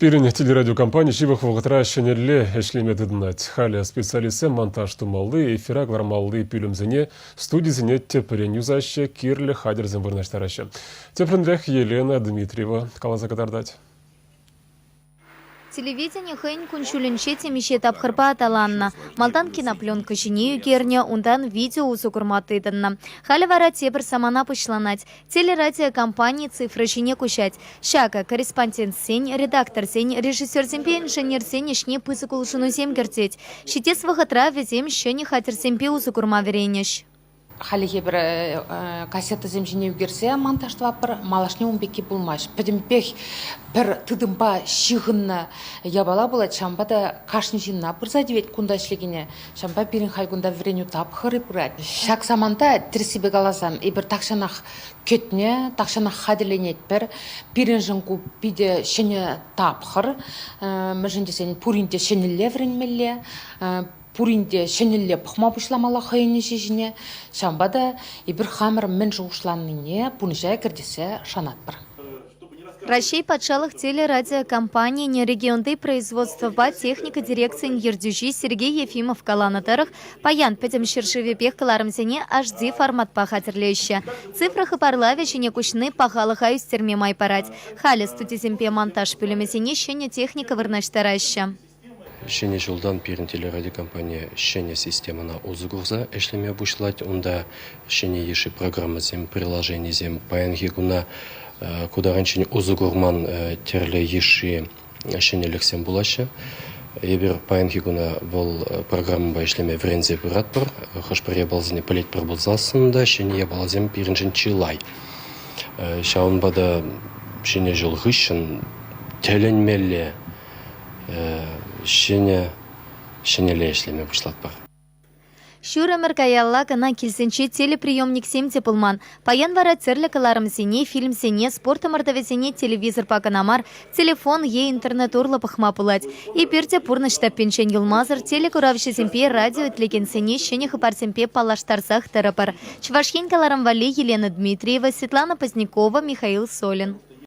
Пирин телерадиокомпания Чивах Вогатра Шенерле эшлемеддинат. Халя специалисты монтаж тумалды, эфирак вармалды пилюмзене, студизене тепрен юзаще, кирле хадерзен вырнаштараще. Тепрендрях Елена Дмитриева, калаза катардать. Телевидение хэн кунчулинче темище тапхырпа аталанна. Малдан кинопленка шинею керне, ундан видео узукурматыдынна. Халі вара тепір самана пышланать. Телерадиокомпании цифры шине кушать. Шака корреспондент сень, редактор сень, режиссер семпе, инженер сень, ишне пысыкулшыну сем кертеть. Щитес вахатра везем щене хатер семпе узукурма веренеш. Халиге бір кассета земжіне үгерсе монтажды вапыр, малашне умбеке болмаш. Пәдімпек бір тыдымба шығынна ябала болады, шамбада қашны жинна бірза девет күнда ішлегіне. Шамба бірін хай күнда вреню тап хыры бұрад. Шак саманда тірсібе қаласам, бір тақшанақ көтіне, тақшанақ хаділенет бір, бірін жынку биде шене тап хыр, мүжінде сен пуринте шенеле вренмеле, Пуринде шенелле пұхма бұшламала қайыны жежіне, шамбада ебір хамыр мен жуғышланныне бұныжай кірдесе шанат бір. Россия патшалық телерадиокомпания не регионды производства по техника дирекции Ньердюжи Сергей Ефимов каланатарых паян петем шершиве пех каларымсене HD формат пахатерлеща. Цифрах и парлавичи не кучны пахалых аюстерме май парать. Хали студиземпе монтаж пюлемесене щене техника вырнаштараща. Шене жылдан пирин телерадиокомпания шене системана узгурза эшлеме бушлать, онда шене еши программа зем приложение зем паянги гуна куда раньше узгурман терле еши шене лексем булаще. Ебер паянги гуна вол программа ба эшлеме врензе буратпор, хашпаре балзине полет пробулзасында шене ебалзем пиринжен чилай. Шаун бада шене жыл гышын теленмелле шенеле эшлеме бушлат бар. Шурамер каялла кана килсенче телеприемник сем тепылман. Паян вара церле каларым сене, фильм сене, спорта мартавесене, телевизор паканамар, телефон е интернет урла пахма пулать. И перте пурна штаб пенчен юлмазар, телекуравши семпе, радио тлекен сене, щене хапар семпе палаштарсах терапар. Чвашхен каларым вали Елена Дмитриева, Светлана Позднякова, Михаил Солин.